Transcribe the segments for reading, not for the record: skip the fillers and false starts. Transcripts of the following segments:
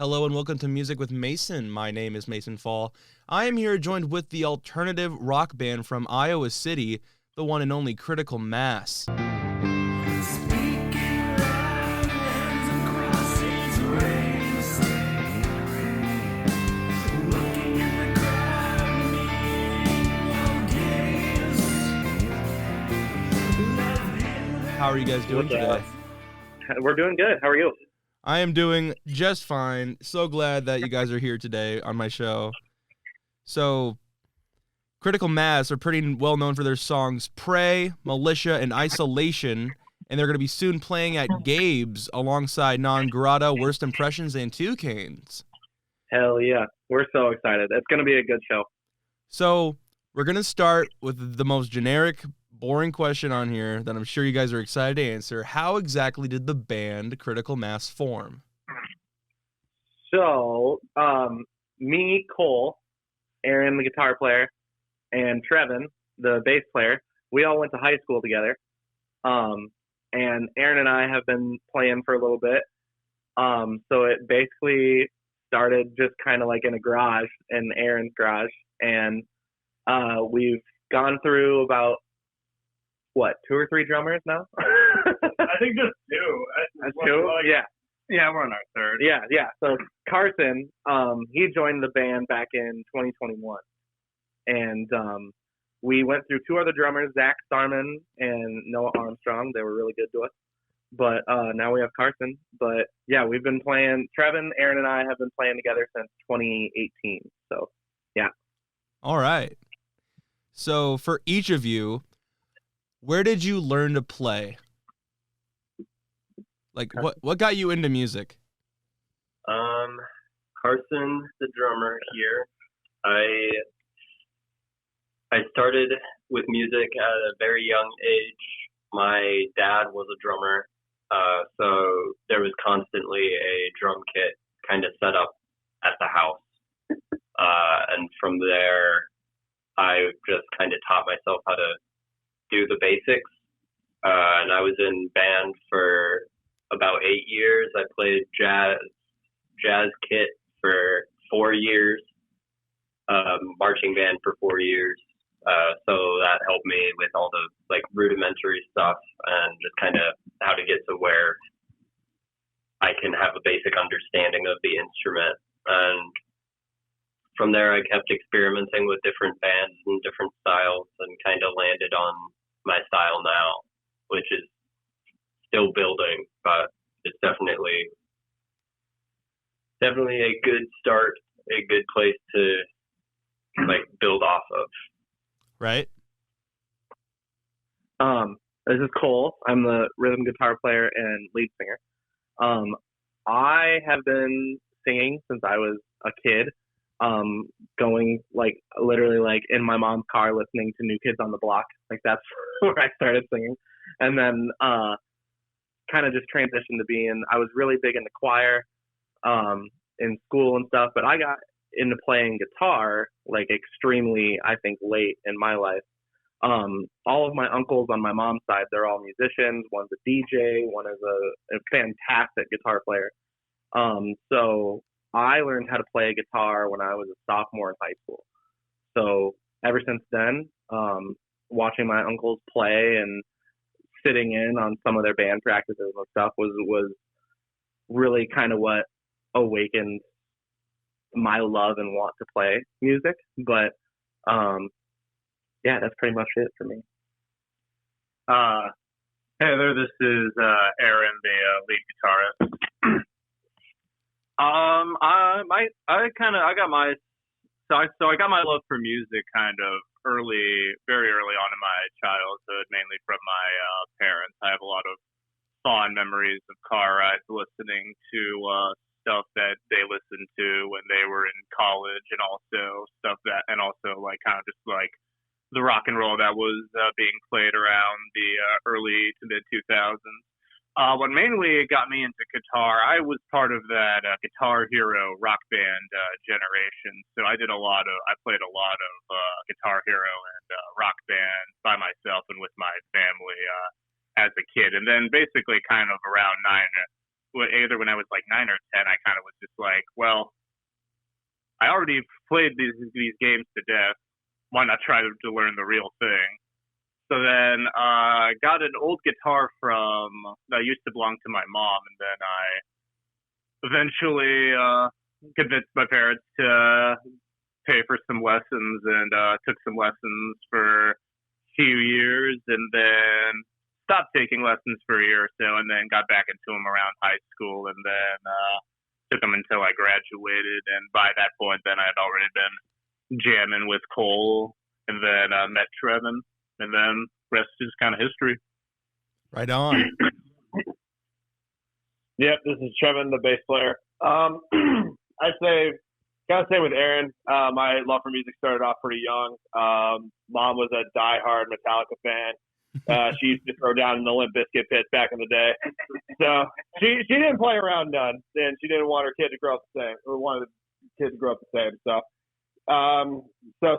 Hello and welcome to Music with Mason. My name is Mason Fall. I am here joined with the alternative rock band from Iowa City, the one and only Critical Mass. How are you guys doing today? We're doing good. How are you? I am doing just fine. So glad that you guys are here today on my show. So, Critical Mass are pretty well known for their songs Pray, Militia, and Isolation, and they're going to be soon playing at Gabe's alongside Non Grata, Worst Impressions, and Toucans. Hell yeah. We're so excited. It's going to be a good show. So, we're going to start with the most generic, boring question on here that I'm sure you guys are excited to answer. How exactly did the band Critical Mass form? So, me, Cole, Aaron, the guitar player, and Trevin, the bass player, we all went to high school together. And Aaron and I have been playing for a little bit. So it basically started just kind of like in a garage, in Aaron's garage. And we've gone through about, two or three drummers now? I think just two. Two? Yeah. Yeah, we're on our third. Yeah. So Carson, he joined the band back in 2021. And we went through two other drummers, Zach Starman and Noah Armstrong. They were really good to us. But now we have Carson. But yeah, we've been playing, Trevin, Aaron, and I have been playing together since 2018. So yeah. All right. So for each of you, where did you learn to play? Like, what got you into music? Carson, the drummer here. I started with music at a very young age. My dad was a drummer, so there was constantly a drum kit kind of set up at the house. And from there, I just kind of taught myself how to do the basics. And I was in band for about 8 years. I played jazz kit for 4 years, marching band for 4 years. So that helped me with all the rudimentary stuff and just kind of how to get to where I can have a basic understanding of the instrument. And from there, I kept experimenting with different bands and different styles and kind of landed on my style now, which is still building, but it's definitely a good start, a good place to build off of. Right. This is Cole. I'm the rhythm guitar player and lead singer. I have been singing since I was a kid. Going literally in my mom's car listening to New Kids on the Block. That's where I started singing. And then kind of just transitioned to I was really big into choir in school and stuff, but I got into playing guitar extremely, I think, late in my life. All of my uncles on my mom's side, they're all musicians. One's a DJ, one is a fantastic guitar player. So I learned how to play guitar when I was a sophomore in high school. So ever since then, watching my uncles play and sitting in on some of their band practices and stuff was really kind of what awakened my love and want to play music. But yeah, that's pretty much it for me. Hey there, this is Aaron, the lead guitarist. I got my love for music kind of very early on in my childhood, mainly from my parents. I have a lot of fond memories of car rides listening to stuff that they listened to when they were in college, and also the rock and roll that was being played around the early to mid 2000s. What mainly got me into guitar, I was part of that Guitar Hero rock band generation. So I played a lot of Guitar Hero and rock band by myself and with my family as a kid. And then basically kind of around either when I was like 9 or 10, I kind of was just like, well, I already played these games to death. Why not try to learn the real thing? So then I got an old guitar that used to belong to my mom, and then I eventually convinced my parents to pay for some lessons, and took some lessons for a few years, and then stopped taking lessons for a year or so, and then got back into them around high school, and then took them until I graduated. And by that point, then I had already been jamming with Cole, and then met Trevin, and then rest is kind of history. Right on. Yep, this is Trevin, the bass player. Gotta say with Aaron, my love for music started off pretty young. Mom was a diehard Metallica fan. She used to throw down in the Limp Bizkit pits back in the day. So she didn't play around none, and she didn't want her kid to grow up the same, or wanted the kid to grow up the same. So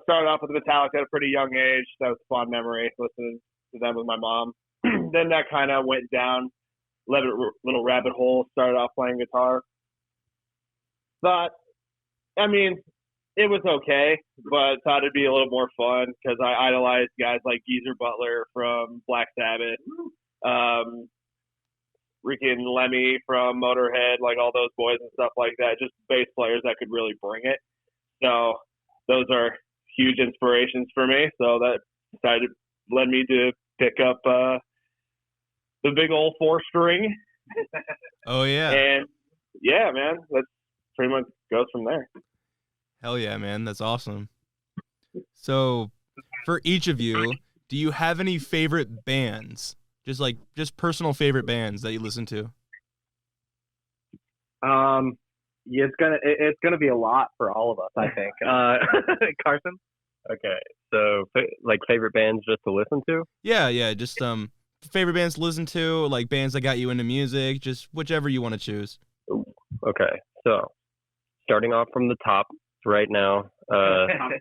started off with Metallica at a pretty young age. That was a fond memory, listening to them with my mom. Then that kind of went down, little rabbit hole, started off playing guitar. But, I mean, it was okay, but thought it'd be a little more fun because I idolized guys like Geezer Butler from Black Sabbath, freaking Lemmy from Motorhead, like all those boys and stuff like that, just bass players that could really bring it. So those are huge inspirations for me. So that led me to pick up the big old 4-string. Oh, yeah. And, yeah, man, that's pretty much goes from there. Hell yeah, man. That's awesome. So for each of you, do you have any favorite bands? Just personal favorite bands that you listen to? Yeah, it's gonna be a lot for all of us, I think. Carson? Okay, so like favorite bands just to listen to? Yeah. Just favorite bands to listen to, like bands that got you into music, just whichever you want to choose. Okay, so starting off from the top right now, top 27.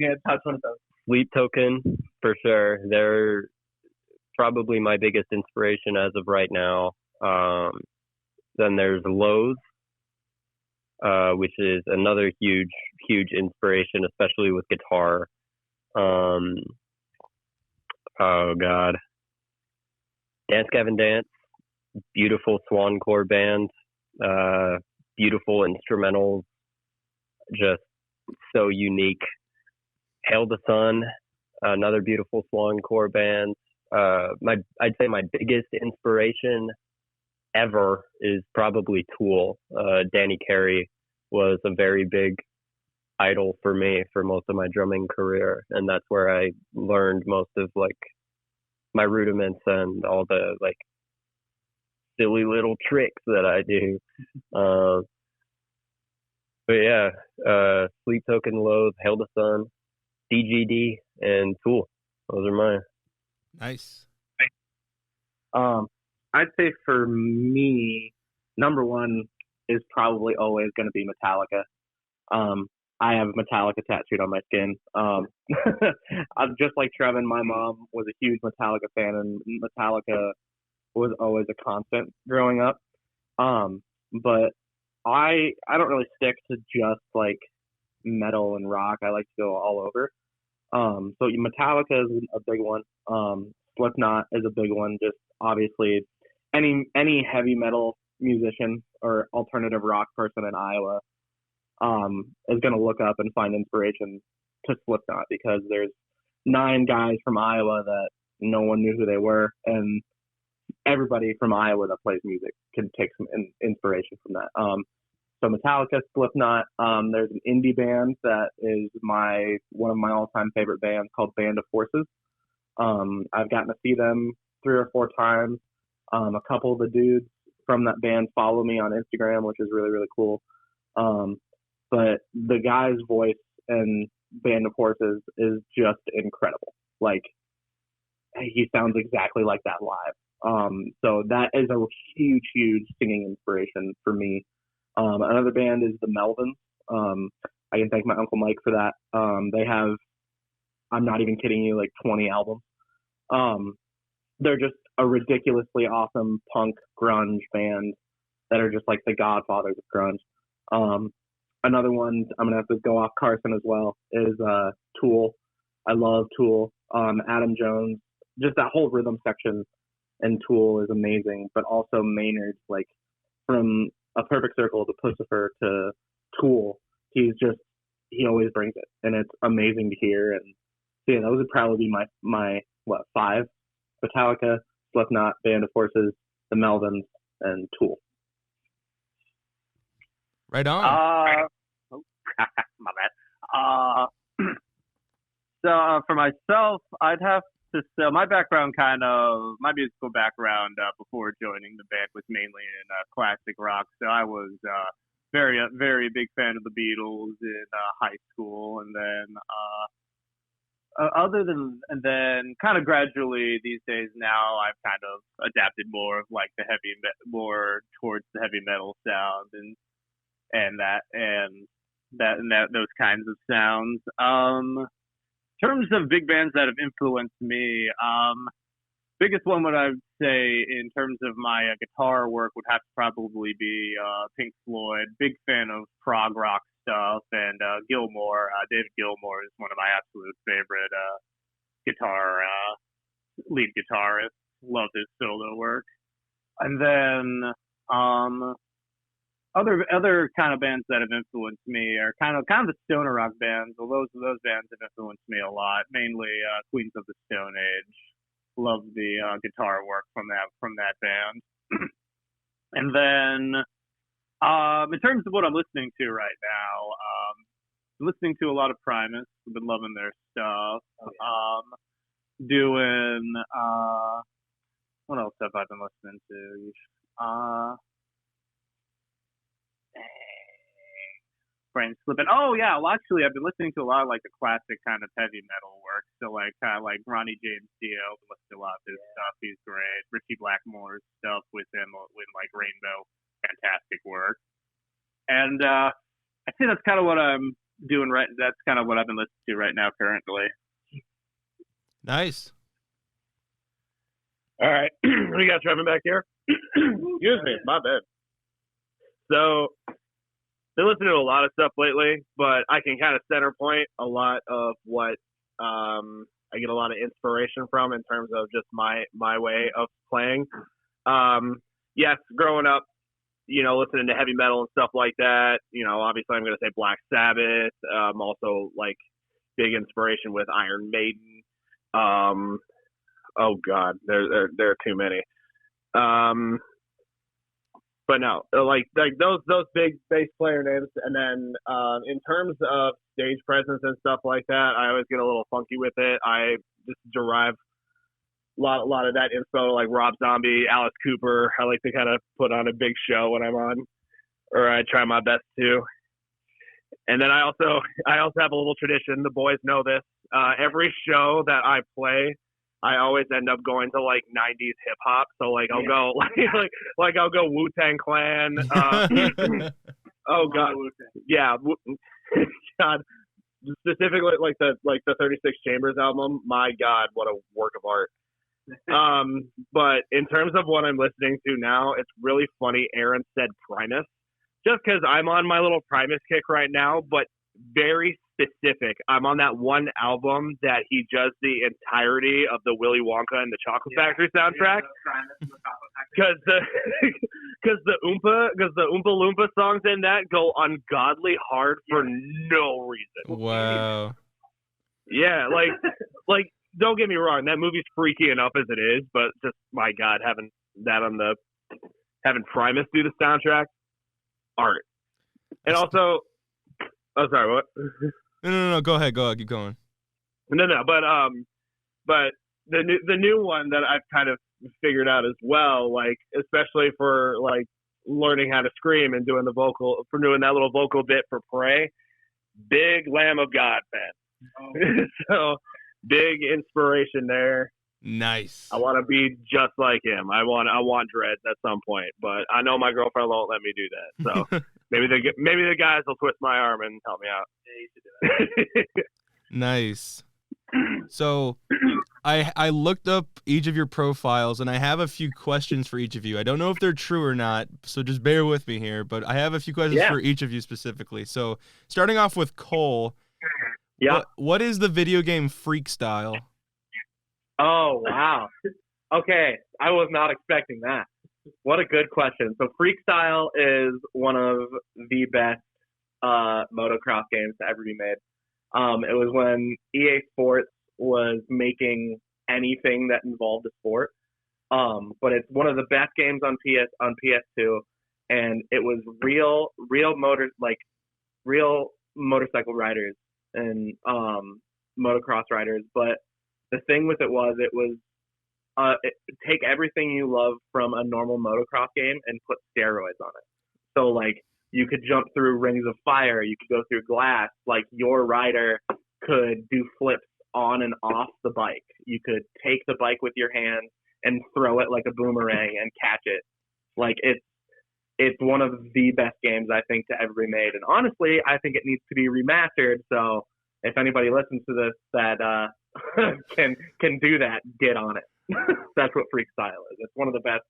Yeah, top 27. Sleep Token for sure. They're probably my biggest inspiration as of right now. Then there's Lowe's, which is another huge inspiration, especially with guitar. Oh God, Dance Gavin Dance, beautiful swancore band, beautiful instrumentals, just so unique. Hail the Sun, another beautiful swancore band. I'd say my biggest inspiration ever is probably Tool. Danny Carey was a very big idol for me for most of my drumming career, and that's where I learned most of like my rudiments and all the like silly little tricks that I do. But yeah, Sleep Token, Loathe, Hail the Sun, DGD, and Tool. Those are mine. Nice. I'd say for me, number one is probably always going to be Metallica. I have Metallica tattooed on my skin. I'm just like Trevin. My mom was a huge Metallica fan, and Metallica was always a constant growing up. But I don't really stick to just like metal and rock. I like to go all over. So Metallica is a big one. Slipknot is a big one. Just obviously any heavy metal musician or alternative rock person in Iowa is going to look up and find inspiration to Slipknot, because there's 9 guys from Iowa that no one knew who they were, and everybody from Iowa that plays music can take some inspiration from that. So Metallica, Slipknot. There's an indie band that is one of my all-time favorite bands called Band of Forces. I've gotten to see them 3 or 4 times. A couple of the dudes from that band follow me on Instagram, which is really, really cool. But the guy's voice and Band of Horses is just incredible. Like, he sounds exactly like that live. So that is a huge, huge singing inspiration for me. Another band is the Melvins. I can thank my Uncle Mike for that. They have, I'm not even kidding you, like 20 albums. They're just a ridiculously awesome punk grunge band that are just like the godfathers of grunge. Another one I'm gonna have to go off Carson as well is Tool. I love Tool. Adam Jones, just that whole rhythm section and Tool is amazing. But also Maynard, like from A Perfect Circle to Pussifer to Tool, he always brings it, and it's amazing to hear. And so, yeah, those would probably be my 5: Metallica, Slipknot, Band of Horses, the Melvins, and Tool. Right on. My bad. So for myself, I'd have to say my musical background before joining the band was mainly in classic rock. So I was very big fan of the Beatles in high school, and then kind of gradually these days now I've kind of adapted more of like more towards the heavy metal sound and those kinds of sounds. In terms of big bands that have influenced me, biggest one would I say in terms of my guitar work would have to probably be Pink Floyd. Big fan of prog rock stuff, and Gilmour. David Gilmour is one of my absolute favorite lead guitarists. Love his solo work. And then other kind of bands that have influenced me are kind of the stoner rock bands. Well, those bands have influenced me a lot. Mainly Queens of the Stone Age. Love the guitar work from that band. And then in terms of what I'm listening to right now, I'm listening to a lot of Primus. I've been loving their stuff. Doing what else have I been listening to? Brain slipping. Oh yeah, well actually I've been listening to a lot of like the classic kind of heavy metal work. So like kind of like Ronnie James Dio. I've been listening to a lot of his stuff. He's great. Richie Blackmore's stuff with him with like Rainbow, fantastic work. And I think that's kind of what I'm doing right. That's kind of what I've been listening to right now currently. Nice. All right, we got Trevor back here. Excuse me, my bad. So, been listening to a lot of stuff lately, but I can kind of center point a lot of what I get a lot of inspiration from in terms of just my way of playing. Yes, growing up, listening to heavy metal and stuff like that. Obviously I'm going to say Black Sabbath. Also like big inspiration with Iron Maiden. Oh God, there are too many. But no, like those big bass player names, and then in terms of stage presence and stuff like that, I always get a little funky with it. I just derive a lot of that info, like Rob Zombie, Alice Cooper. I like to kind of put on a big show when I'm on, or I try my best to. And then I also have a little tradition. The boys know this. Every show that I play, I always end up going to like 90s hip hop. So like I'll go like I'll go Wu-Tang Clan. Oh God, yeah, God. Specifically like the 36 Chambers album. My God, what a work of art. But in terms of what I'm listening to now, it's really funny. Aaron said Primus, just because I'm on my little Primus kick right now, but very specific. I'm on that one album that he does the entirety of the Willy Wonka and the Chocolate Factory soundtrack. Because the Oompa Loompa songs in that go ungodly hard for no reason. Wow. Yeah, like don't get me wrong, that movie's freaky enough as it is, but just my God, having Primus do the soundtrack, art. And also, oh sorry, what? No, go ahead, keep going. No, but the new one that I've kind of figured out as well, like especially for like learning how to scream and doing that little vocal bit for Pray, big Lamb of God fan. Oh. So big inspiration there. Nice. I want to be just like him. I want dreads at some point, but I know my girlfriend won't let me do that. So maybe the guys will twist my arm and help me out. Nice. So I looked up each of your profiles, and I have a few questions for each of you. I don't know if they're true or not, so just bear with me here. But I have a few questions for each of you specifically. So starting off with Cole, what is the video game freak style? Oh, wow. Okay, I was not expecting that. What a good question. So freak style is one of the best motocross games to ever be made. It was when EA Sports was making anything that involved a sport. But it's one of the best games on PS2, and it was real motorcycle riders and motocross riders. But the thing with it was take everything you love from a normal motocross game and put steroids on it. So like you could jump through rings of fire, you could go through glass, like your rider could do flips on and off the bike. You could take the bike with your hand and throw it like a boomerang and catch it. Like it's one of the best games I think to ever be made. And honestly, I think it needs to be remastered. So if anybody listens to this that can do that, get on it. That's what freak style is. It's one of the best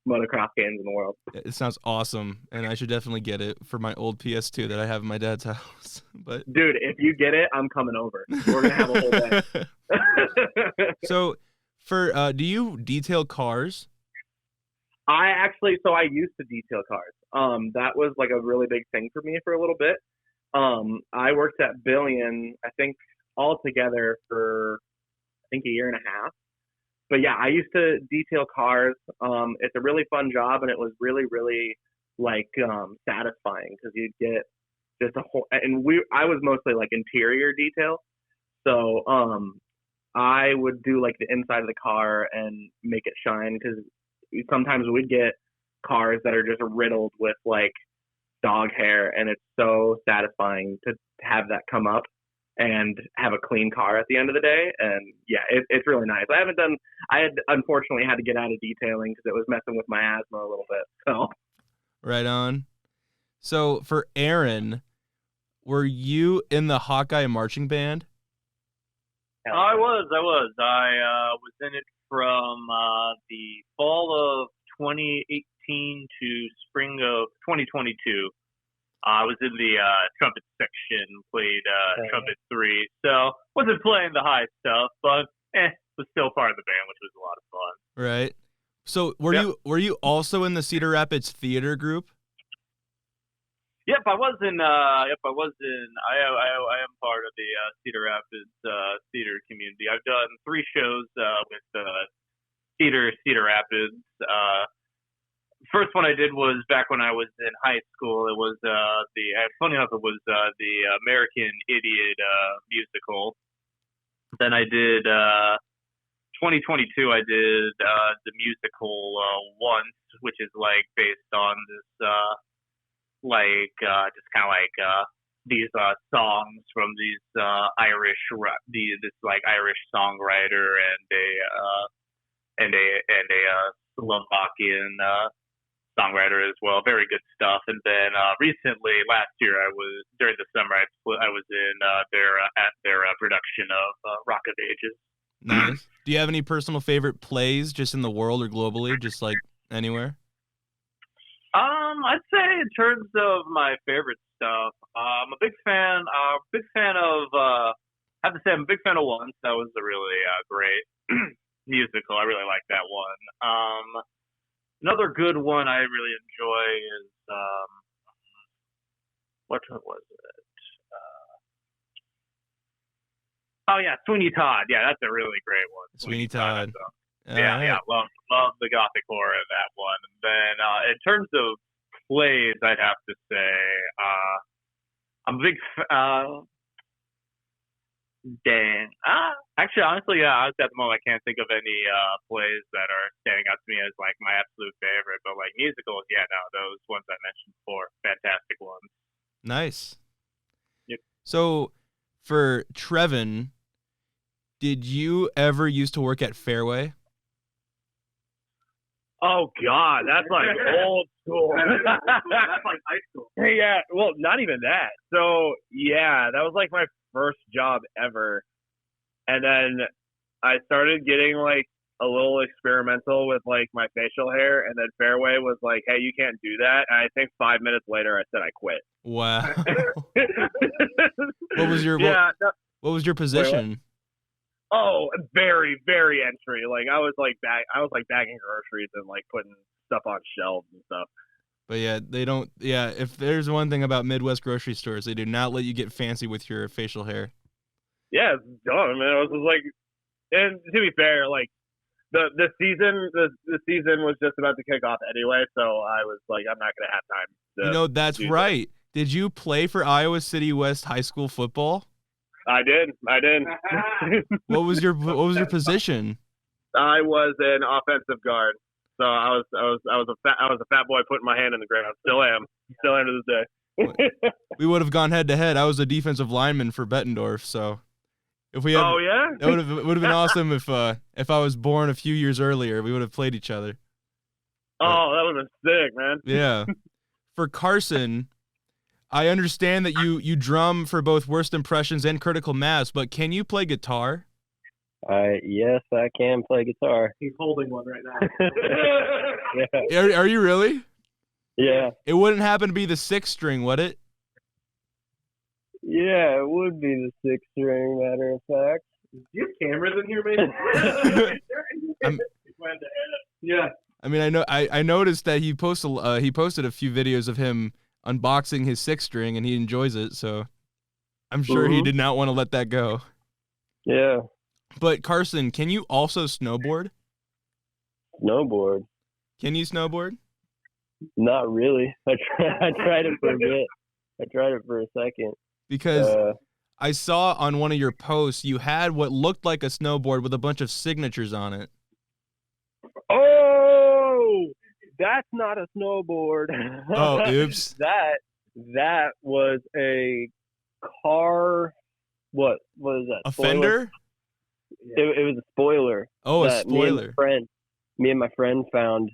motocross games in the world. It sounds awesome, and I should definitely get it for my old PS2 that I have in my dad's house. But dude, if you get it, I'm coming over. We're gonna have a whole day. So, do you detail cars? I used to detail cars. That was like a really big thing for me for a little bit. I worked at Billion, I think altogether for a year and a half. But yeah, I used to detail cars. It's a really fun job, and it was really, really satisfying because you'd get just a whole. And I was mostly like interior detail, so I would do like the inside of the car and make it shine because sometimes we'd get cars that are just riddled with like dog hair, and it's so satisfying to have that come up and have a clean car at the end of the day. And yeah, it's really nice. I had unfortunately had to get out of detailing because it was messing with my asthma a little bit. So right on. So for Aaron, were you in the Hawkeye marching band? I was. I was in it from the fall of 2018 to spring of 2022. I was in the trumpet section, played trumpet 3, so wasn't playing the high stuff, but was still part of the band, which was a lot of fun. Right. So were you also in the Cedar Rapids theater group? Yep, I was in. I am part of the Cedar Rapids theater community. I've done 3 shows with Cedar Rapids. First one I did was back when I was in high school. It was funny enough, it was the American Idiot musical. Then I did 2022. I did the musical Once, which is like based on this just kind of like these songs from these Irish songwriter and a Slovakian songwriter as well. Very good stuff. And then recently, last year, during the summer, I was in their production of Rock of Ages. Nice. Do you have any personal favorite plays, just in the world or globally, just like anywhere? I'd say in terms of my favorite stuff, I'm a big fan. I have to say I'm a big fan of Once. That was a really great musical. I really like that one. Another good one I really enjoy is what was it? Oh yeah, Sweeney Todd. Yeah, that's a really great one. Sweeney Todd. Yeah, love the gothic horror of that one. And then in terms of plays, I'd have to say I'm a big actually, honestly, at the moment, I can't think of any plays that are standing out to me as like my absolute favorite. But like musicals, those ones I mentioned before, fantastic ones. Nice. Yep. So, for Trevin, did you ever used to work at Fairway? Oh God, that's like old school. That's like high school. Hey, yeah, well, not even that. So yeah, that was like my first job ever. And then I started getting like a little experimental with like my facial hair, and then Fairway was like, "Hey, you can't do that." And I think 5 minutes later, I said I quit. Wow. What was your what was your position? Oh, very, very entry. Like I was bagging groceries and like putting stuff on shelves and stuff. But yeah, they don't. Yeah, if there's one thing about Midwest grocery stores, they do not let you get fancy with your facial hair. Yeah, it's dumb, man. I was just like, and to be fair, like the season was just about to kick off anyway, so I was like, I'm not gonna have time. That's right. Did you play for Iowa City West High School football? I did. What was your position? I was an offensive guard. So I was a fat boy putting my hand in the ground. Still am to this day. We would have gone head to head. I was a defensive lineman for Bettendorf, so if we had, it would have been awesome if I was born a few years earlier. We would have played each other. Oh, that would have been sick, man. Yeah. For Carson, I understand that you drum for both Worst Impressions and Critical Mass, but can you play guitar? Yes, I can play guitar. He's holding one right now. Yeah. Are you really? Yeah. It wouldn't happen to be the 6th string, would it? Yeah, it would be the 6th string, matter of fact. Do you have cameras in here, man? Yeah. I mean, I noticed that he posted a few videos of him unboxing his 6th string, and he enjoys it, so I'm sure he did not want to let that go. Yeah. But Carson, can you also snowboard? Snowboard? Can you snowboard? Not really. I tried it for a bit. I tried it for a second. Because I saw on one of your posts you had what looked like a snowboard with a bunch of signatures on it. Oh, that's not a snowboard. Oh, oops. That was a car. What was that? A spoiler? fender? It was a spoiler. Oh, a spoiler. Me and my friend found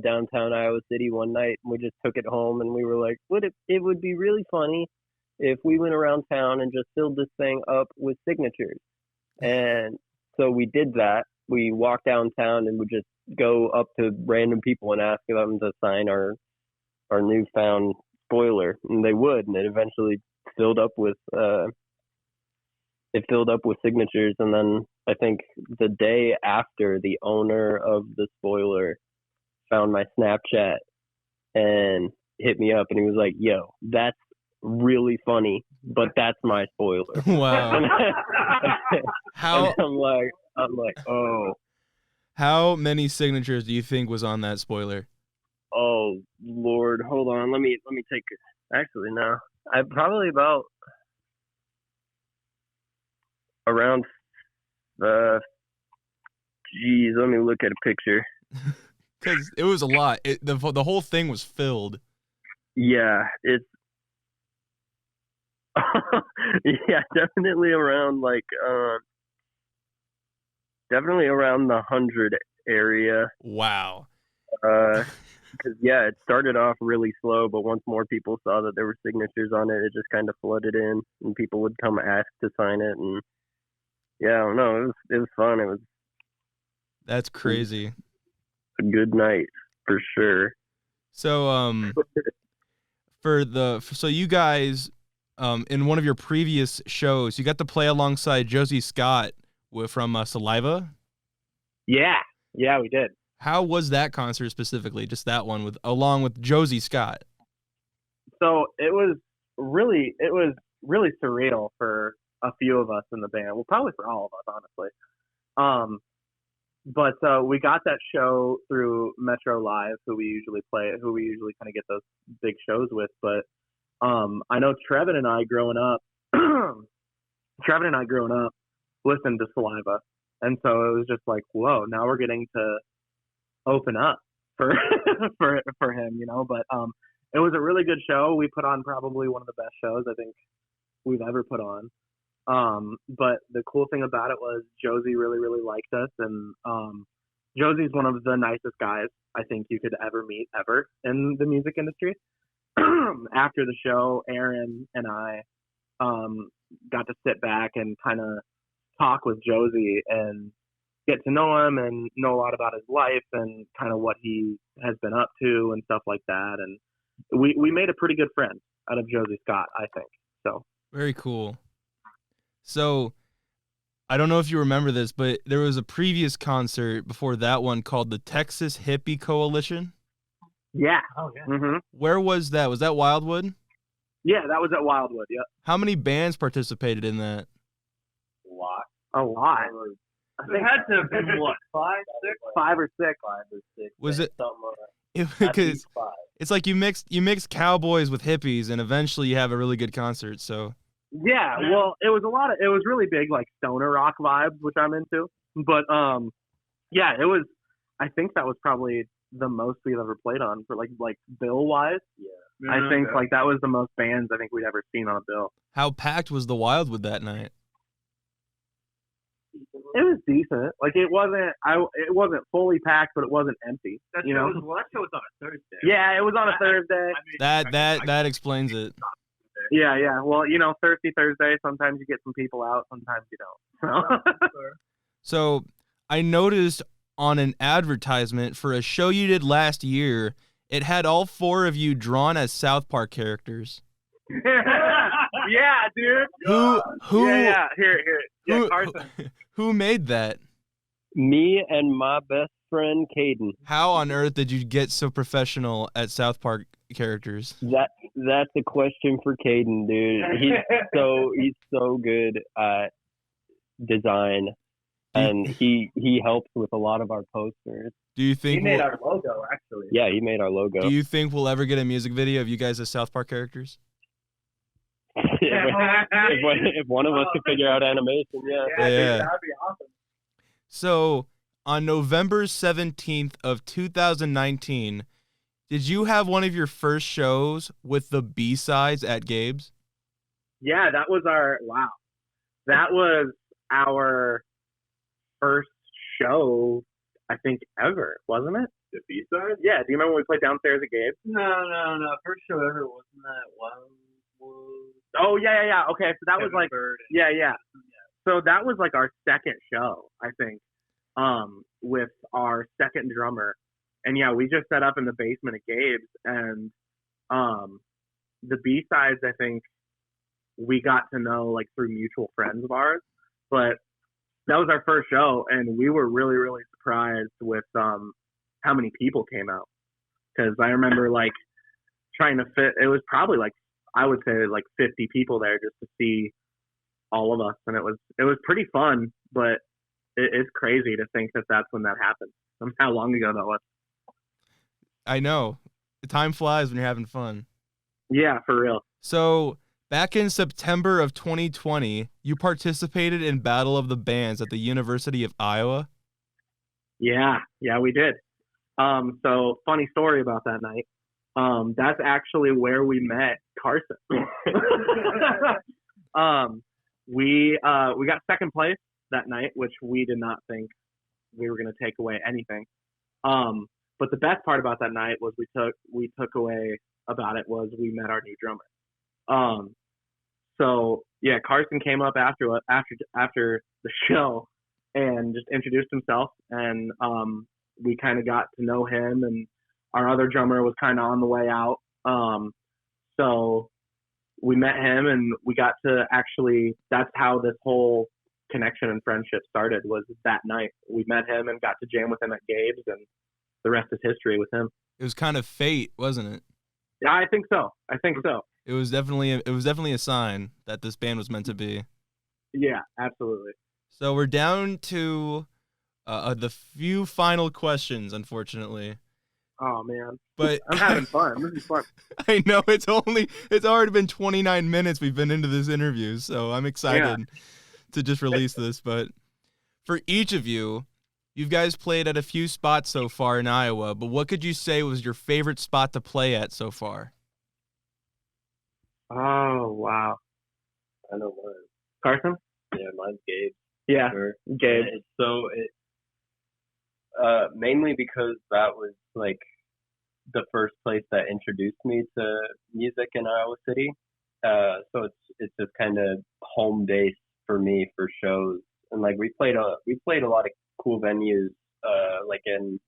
downtown Iowa City one night, and we just took it home, and we were like, it would be really funny if we went around town and just filled this thing up with signatures. And so we did that. We walked downtown and would just go up to random people and ask them to sign our newfound spoiler, and they would, and it eventually filled up with signatures. And then I think the day after, the owner of the spoiler found my Snapchat and hit me up, and he was like, "Yo, that's really funny, but that's my spoiler." Wow. How? I'm like, oh. How many signatures do you think was on that spoiler? Oh Lord, hold on. Let me take. Actually, no. I probably about around. Let me look at a picture. Because it was a lot. The whole thing was filled. Yeah, it's. Yeah, definitely around definitely around the 100 area. Wow. Because it started off really slow, but once more people saw that there were signatures on it, it just kind of flooded in, and people would come ask to sign it, and yeah, I don't know, it was fun. It was. That's crazy. A good night for sure. So so you guys in one of your previous shows, you got to play alongside Josie Scott from Saliva. Yeah, we did. How was that concert specifically? Just that one along with Josie Scott. So it was really surreal for a few of us in the band. Well, probably for all of us, honestly. But we got that show through Metro Live, who we usually kind of get those big shows with. But I know Trevin and I growing up listened to Saliva, and so it was just like, whoa, now we're getting to open up for for him, you know. But it was a really good show. We put on probably one of the best shows I think we've ever put on. But the cool thing about it was Josie really, really liked us, and Josie's one of the nicest guys I think you could ever meet ever in the music industry. After the show, Aaron and I got to sit back and kind of talk with Josie and get to know him and know a lot about his life and kind of what he has been up to and stuff like that. And we made a pretty good friend out of Josie Scott, I think. So Very cool. So I don't know if you remember this, but there was a previous concert before that one called the Texas Hippie Coalition. yeah. Oh yeah. hmm Where was that? Was that Wildwood? Yeah, that was at Wildwood. Yep. How many bands participated in that? A lot. I It think had to have been what, 5, 6? 5 or 6. Was it? Something like that. Because it's like you mix cowboys with hippies, and eventually you have a really good concert. So Yeah, well, it was really big, like stoner rock vibes, which I'm into. But yeah, it was. I think that was probably the most we've ever played on for like bill wise. Yeah, I think like that was the most bands I think we'd ever seen on a bill. how packed was the Wildwood that night? It was decent. Like it wasn't fully packed, but it wasn't empty. That you show know? was on a Thursday. Yeah, it was on a Thursday. That explains it. Yeah. Well, Thirsty Thursday. Sometimes you get some people out. Sometimes you don't. So I noticed on an advertisement for a show you did last year, it had all 4 of you drawn as South Park characters. Yeah, dude. Who? Yeah. Here. Yeah, Carson. Who made that? Me and my best friend Caden. How on earth did you get so professional at South Park characters? That's a question for Caden, dude. He's so good at design, and he helps with a lot of our posters. Do you think He made our logo, actually. Yeah, he made our logo. Do you think we'll ever get a music video of you guys as South Park characters? if one of us could figure out animation, yeah. Yeah. That'd be awesome. So, on November 17th of 2019, did you have one of your first shows with the B-sides at Gabe's? Yeah, that was our first show, I think, ever, wasn't it? The B-side? Yeah. Do you remember when we played downstairs at Gabe's? No. First show ever wasn't that one. Oh, yeah. Okay, so that was like, yeah. So that was like our second show, I think, with our second drummer. And yeah, we just set up in the basement of Gabe's, and the B-sides, I think, we got to know like through mutual friends of ours. But that was our first show, and we were really, really surprised with how many people came out. Because I remember like trying to fit, it was probably like, I would say like 50 people there just to see all of us, and it was pretty fun. But it's crazy to think that that's when that happened. How long ago that was. I know. The time flies when you're having fun. Yeah, for real. So, back in September of 2020, you participated in Battle of the Bands at the University of Iowa. Yeah, we did. So funny story about that night. That's actually where we met Carson. We got second place that night, which we did not think we were going to take away anything. But the best part about that night was we took away about it was we met our new drummer. So yeah, Carson came up after the show and just introduced himself, and we kind of got to know him, and our other drummer was kind of on the way out. So we met him, and we got to actually, that's how this whole connection and friendship started, was that night. We met him and got to jam with him at Gabe's, and the rest is history with him. It was kind of fate, wasn't it? Yeah, I think so. It was definitely a sign that this band was meant to be. Yeah, absolutely. So we're down to the few final questions, unfortunately. Oh man, but I'm having fun. This is fun. I know it's already been 29 minutes we've been into this interview, so I'm excited to just release this. But for each of you, you guys played at a few spots so far in Iowa, but what could you say was your favorite spot to play at so far? Oh wow, I know mine. Carson? Yeah, mine's Gabe. Yeah, Sure. Gabe. Mainly because that was like the first place that introduced me to music in Iowa City. So it's just kind of home base for me for shows. and like we played a lot of cool venues, like in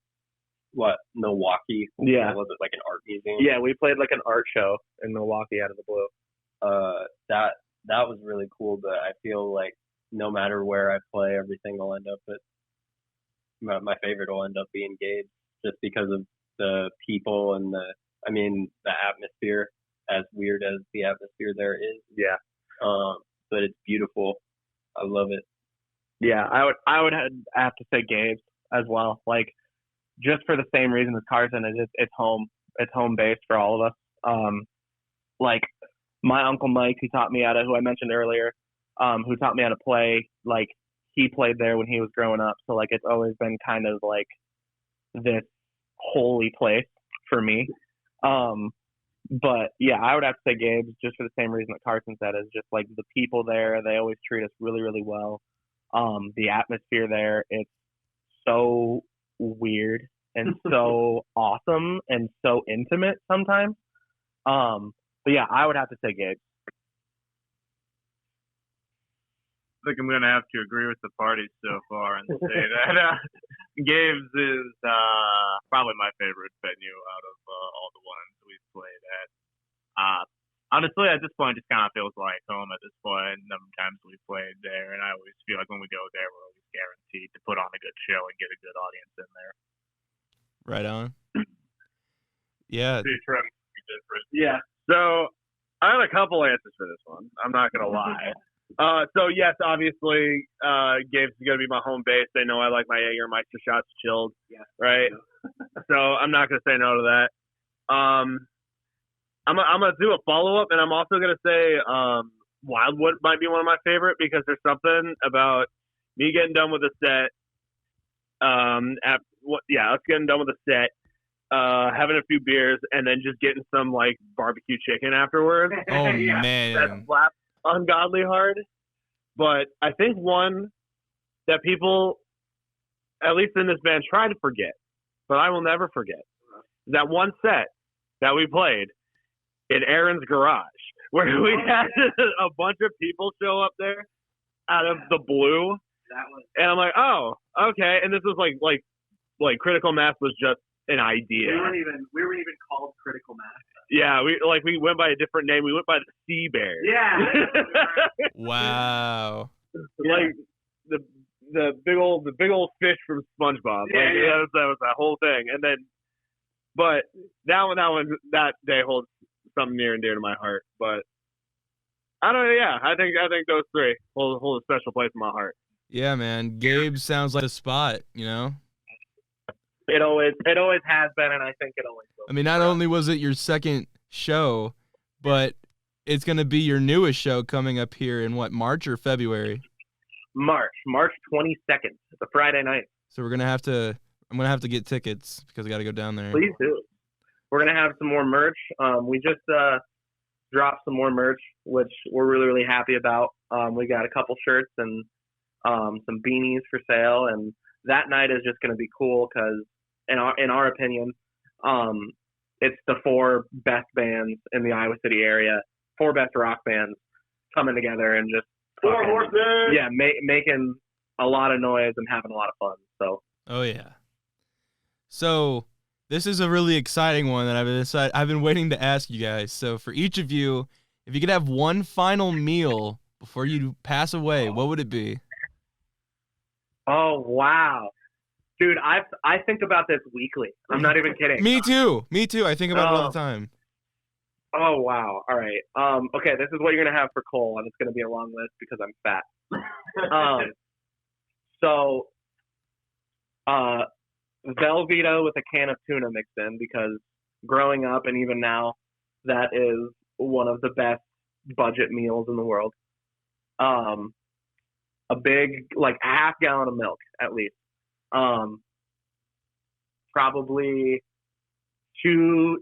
Milwaukee. Yeah. Was it like an art museum? Yeah, we played like an art show in Milwaukee out of the blue. That was really cool, but I feel like no matter where I play, everything will end up at my favorite will end up being Gabe, just because of the people and the atmosphere. As weird as the atmosphere there is, Yeah. but it's beautiful. I love it. Yeah, I would have to say Gabe's as well. Like, just for the same reason as Carson, it's home base for all of us. Like my Uncle Mike, who I mentioned earlier, who taught me how to play. Like, he played there when he was growing up, so like it's always been kind of like this holy place for me. But yeah, I would have to say Gabe's, just for the same reason that Carson said, is just like the people there. They always treat us really, really well. The atmosphere there, it's so weird and so awesome and so intimate sometimes. But yeah, I would have to say Gabe's. I think I'm going to have to agree with the parties so far and say that Gabe's is probably my favorite venue out of all the ones we've played at. Honestly, at this point, it just kind of feels like home at this point. Number of times we've played there, and I always feel like when we go there, we're always guaranteed to put on a good show and get a good audience in there. Right on. Yeah. Yeah. So I have a couple answers for this one. I'm not going to lie. So yes, obviously, Gabe's going to be my home base. They know I like my Jägermeister shots chilled, right? So I'm not going to say no to that. I'm going to do a follow-up, and I'm also going to say Wildwood might be one of my favorite, because there's something about me getting done with a set. Us getting done with a set, having a few beers, and then just getting some like barbecue chicken afterwards. Oh man, That slaps ungodly hard. But I think one that people, at least in this band, try to forget, but I will never forget, is that one set that we played in Aaron's garage, where we had a bunch of people show up there out of the blue. And I'm like, oh, okay. And this was like Critical Mass was just an idea. We weren't even called Critical Mass. Yeah, we went by a different name. We went by the Sea Bear. Yeah. wow. Like the big old fish from SpongeBob. That was that whole thing. And then, but that day holds something near and dear to my heart. But I don't know. Yeah, I think those three hold a special place in my heart. Yeah, man. Gabe sounds like a spot, you know? It always has been, and I think it always will. I mean, not only was it your second show, but it's going to be your newest show coming up here in what, March or February? March 22nd, the Friday night. So I'm going to have to get tickets because I got to go down there. Please do. We're going to have some more merch. We just dropped some more merch, which we're really, really happy about. We got a couple shirts and some beanies for sale, and that night is just going to be cool because, in our opinion, it's the four best bands in the Iowa City area, four best rock bands coming together and just Four horses. Yeah, making a lot of noise and having a lot of fun. So. Oh yeah. So this is a really exciting one that I've been waiting to ask you guys. So for each of you, if you could have one final meal before you pass away, what would it be? Oh wow. Dude, I think about this weekly. I'm not even kidding. Me too. I think about it all the time. Oh wow. All right. Okay, this is what you're gonna have for Cole, and it's gonna be a long list because I'm fat. So Velveeta with a can of tuna mixed in, because growing up and even now, that is one of the best budget meals in the world. A big, like a half gallon of milk at least. Probably two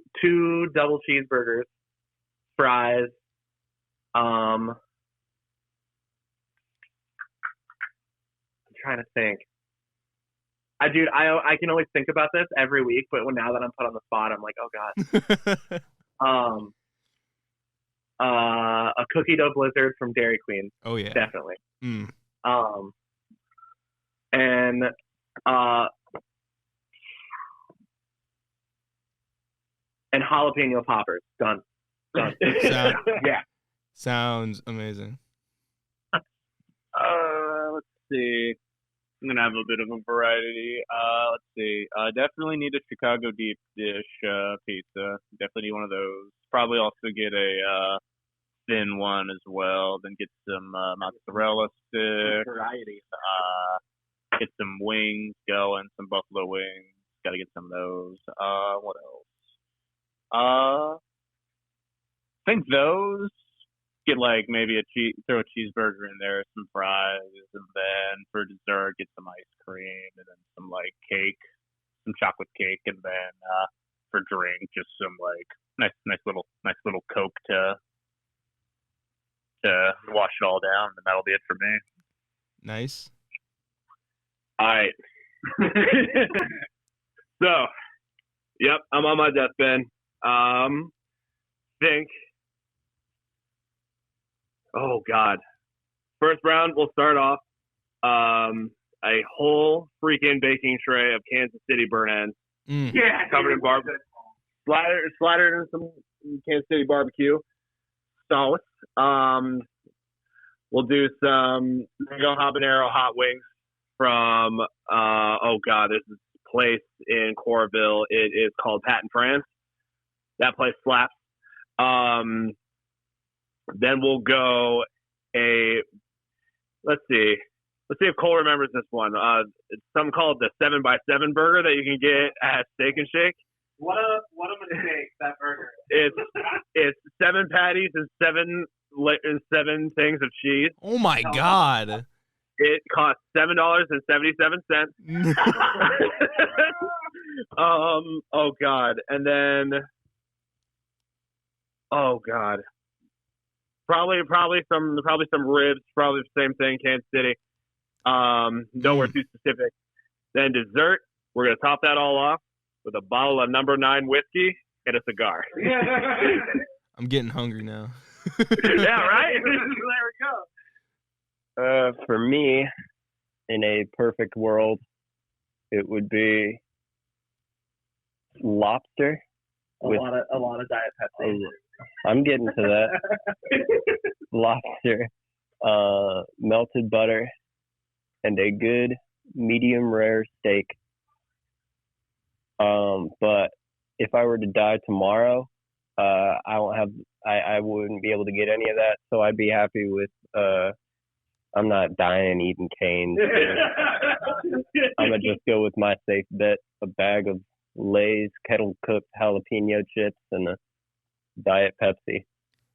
double cheeseburgers, fries. I'm trying to think. I can always think about this every week, but now that I'm put on the spot, I'm like, oh god. A cookie dough blizzard from Dairy Queen. Oh yeah, definitely. Mm. and jalapeno poppers. Done. Sound- Yeah. Sounds amazing. Let's see. I'm gonna have a bit of a variety. Let's see. Definitely need a Chicago deep dish pizza. Definitely need one of those. Probably also get a thin one as well. Then get some mozzarella sticks. Variety. Get some wings going. Some buffalo wings. Got to get some of those. What else? I think those. Get like maybe throw a cheeseburger in there, some fries, and then for dessert get some ice cream and then some like cake, some chocolate cake, and then for drink just some like nice little Coke to wash it all down, and that'll be it for me. Nice. All right. So, yep, I'm on my deathbed. Think. Oh God. First round, we'll start off a whole freaking baking tray of Kansas City burnt ends. Yeah. Covered in barbecue. Splattered in some Kansas City barbecue sauce. We'll do some mango habanero hot wings from this is a place in Coralville. It is called Pat and France. That place slaps. Then we'll go let's see if Cole remembers this one. It's something called the 7x7 burger that you can get at Steak and Shake. What a mistake, that burger. It's 7 patties and seven things of cheese. Oh my God. It costs $7.77. Oh God. And then oh God. Probably some ribs, probably the same thing, Kansas City. Nowhere too specific. Then dessert, we're gonna top that all off with a bottle of number 9 whiskey and a cigar. I'm getting hungry now. Yeah, right? There we go. For me, in a perfect world, it would be lobster. A lot of Diet Pepsi. I'm getting to that. Lobster, melted butter, and a good medium rare steak. But if I were to die tomorrow, I wouldn't be able to get any of that. So I'd be happy with I'm not dying eating canes. I'm gonna just go with my safe bet: a bag of Lay's kettle cooked jalapeno chips and a Diet Pepsi.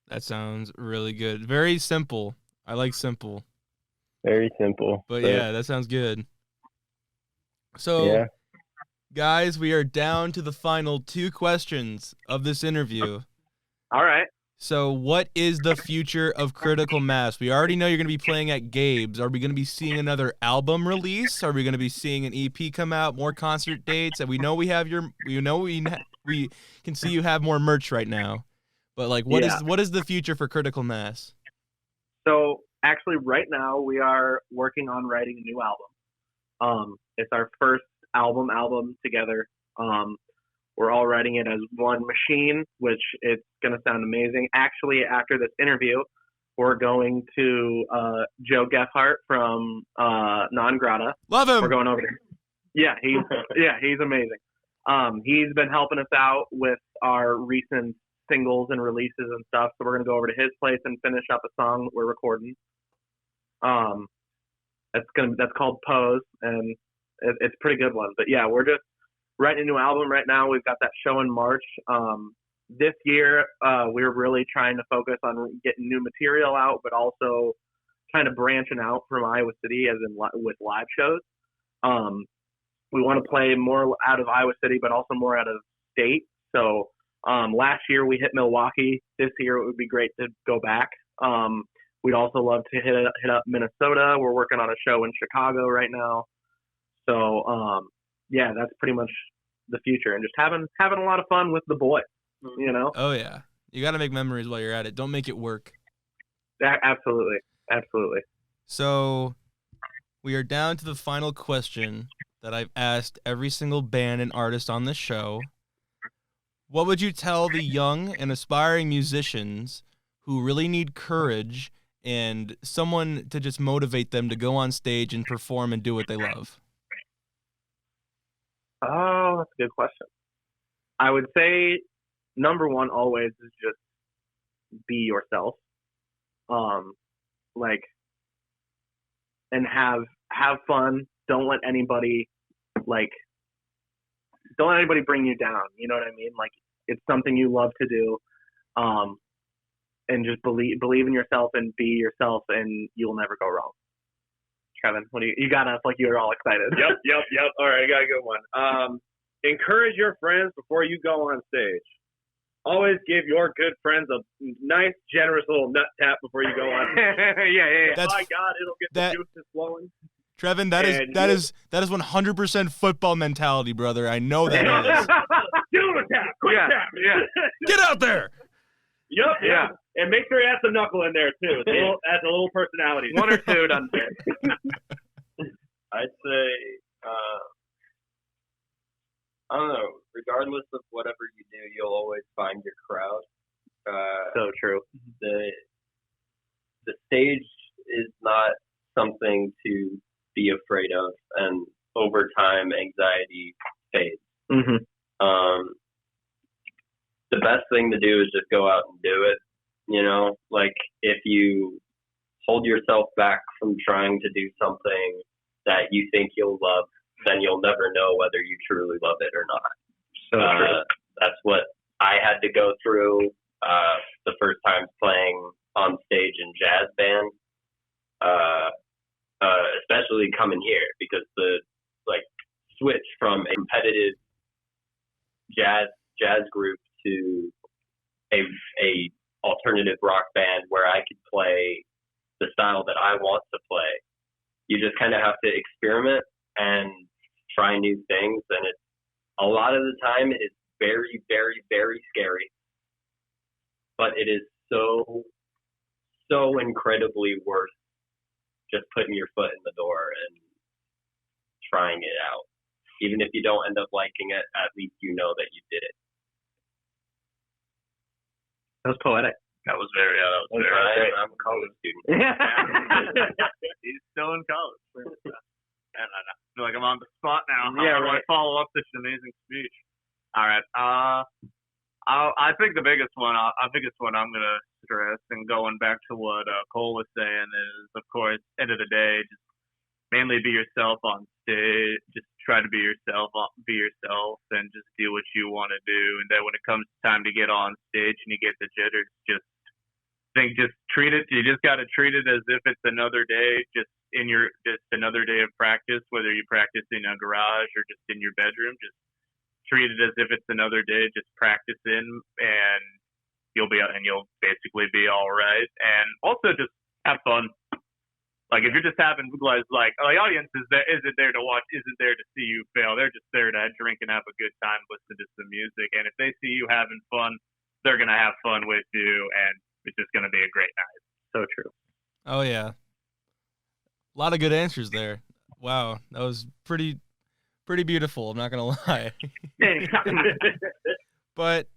That sounds really good. Very simple. I like simple. Very simple. But yeah, that sounds good. So, yeah. Guys, we are down to the final 2 questions of this interview. All right. So, what is the future of Critical Mass? We already know you're going to be playing at Gabe's. Are we going to be seeing another album release? Are we going to be seeing an EP come out, more concert dates? And we know we can see you have more merch right now. But like, what is the future for Critical Mass? So actually, right now we are working on writing a new album. It's our first album together. We're all writing it as one machine, which it's gonna sound amazing. Actually, after this interview, we're going to Joe Geffhart from Non Grata. Love him. We're going over there. Yeah, he's amazing. He's been helping us out with our recent singles and releases and stuff. So we're gonna go over to his place and finish up a song that we're recording. That's called Pose, and it's a pretty good one. But yeah, we're just writing a new album right now. We've got that show in March. This year, we're really trying to focus on getting new material out, but also kind of branching out from Iowa City, as in with live shows. We want to play more out of Iowa City, but also more out of state. So last year we hit Milwaukee. This year it would be great to go back. We'd also love to hit up Minnesota. We're working on a show in Chicago right now. So yeah, that's pretty much the future, and just having a lot of fun with the boys. You know? Oh yeah, you got to make memories while you're at it. Don't make it work. Absolutely. So, we are down to the final question that I've asked every single band and artist on this show. What would you tell the young and aspiring musicians who really need courage and someone to just motivate them to go on stage and perform and do what they love? Oh, that's a good question. I would say number one always is just be yourself. And have fun. Don't let anybody bring you down. You know what I mean? Like, it's something you love to do. And just believe in yourself and be yourself, and you'll never go wrong. Kevin, what do you got us like you're all excited? Yep. All right, I got a good one. Encourage your friends before you go on stage. Always give your good friends a nice, generous little nut tap before you go on. yeah. That's, my God, it'll get the juices flowing. Trevin, that is 100% football mentality, brother. I know that is. Give him a tap, quick tap. Yeah. Get out there. Yep. Yeah. And make sure he has some knuckle in there too. Adds a little personality. One or two done. I'd say, I don't know. Regardless of whatever you do, you'll always find your crowd. So true. The stage is not something to be afraid of, and over time, anxiety fades. Mm-hmm. The best thing to do is just go out and do it. You know, like, if you hold yourself back from trying to do something that you think you'll love, then you'll never know whether you truly love it or not. So true. That's what I had to go through the first time playing on stage in jazz band, especially coming here, because the switch from a competitive jazz group to a alternative rock band where I could play the style that I want to play. You just kind of have to experiment and try new things, and it's a lot of the time it's very, very, very scary, but it is so incredibly worth just putting your foot in the door and trying it out. Even if you don't end up liking it, at least you know that you did it. That was poetic. That was very I'm a college student. He's still in college. I feel like I'm on the spot now. Yeah, How do I follow up this amazing speech? All right. I think the biggest one I'm going to stress, and going back to what Cole was saying, is, of course, end of the day, just mainly be yourself on stage. Just try to be yourself, and just do what you want to do. And then when it comes time to get on stage and you get the jitters, just treat it. You just got to treat it as if it's another day, just another day of practice, whether you practice in a garage or just in your bedroom. Just treat it as if it's another day. Just practice in, and you'll basically be all right. And also just have fun. Like, if you're just having, the audience isn't there to watch, isn't there to see you fail. They're just there to drink and have a good time, listen to some music. And if they see you having fun, they're going to have fun with you, and it's just going to be a great night. So true. Oh, yeah. A lot of good answers there. Wow. That was pretty beautiful. I'm not going to lie. But,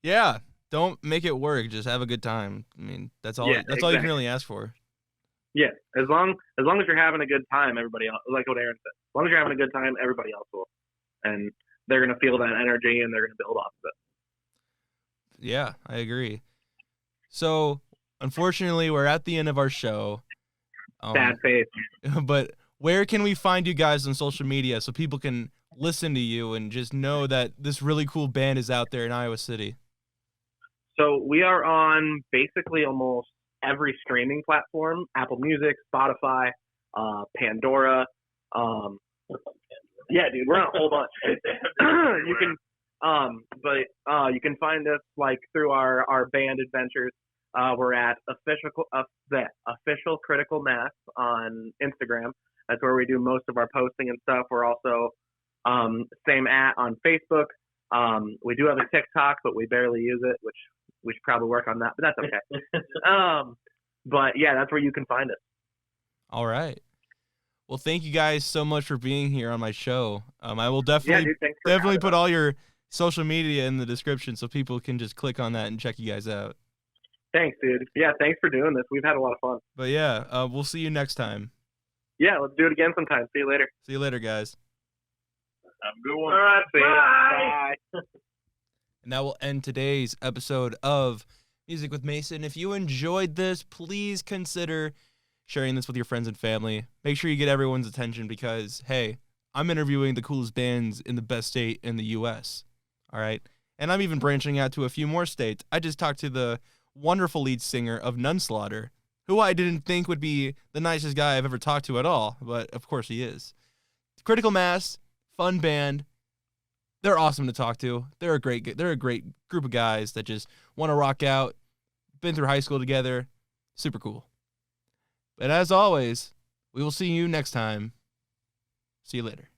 yeah, don't make it work. Just have a good time. I mean, that's all you can really ask for. Yeah, as long as you're having a good time, everybody else, like what Aaron said, as long as you're having a good time, everybody else will, and they're gonna feel that energy and they're gonna build off of it. Yeah, I agree. So, unfortunately, we're at the end of our show. Sad face. But where can we find you guys on social media so people can listen to you and just know that this really cool band is out there in Iowa City? So we are on basically almost every streaming platform: Apple Music, Spotify, Pandora. Yeah, dude, we're on a whole bunch. You can find us through our band adventures. We're at official Critical Mass on Instagram. That's where we do most of our posting and stuff. We're also same on Facebook. We do have a TikTok, but we barely use it, which we should probably work on that, but that's okay. But yeah, that's where you can find us. All right. Well, thank you guys so much for being here on my show. I will Yeah, definitely dude, thanks for definitely having put us. all your social media in the description so people can just click on that and check you guys out. Thanks, dude. Yeah, thanks for doing this. We've had a lot of fun. But yeah, we'll see you next time. Yeah, let's do it again sometime. See you later. See you later, guys. Have a good one. All right, see Bye. ya. Bye. And that will end today's episode of Music with Mason. If you enjoyed this, please consider sharing this with your friends and family. Make sure you get everyone's attention because, hey, I'm interviewing the coolest bands in the best state in the U.S. All right? And I'm even branching out to a few more states. I just talked to the wonderful lead singer of Nunslaughter, who I didn't think would be the nicest guy I've ever talked to at all, but of course he is. Critical Mass, fun band. They're awesome to talk to. They're a great group of guys that just want to rock out. Been through high school together. Super cool. But as always, we will see you next time. See you later.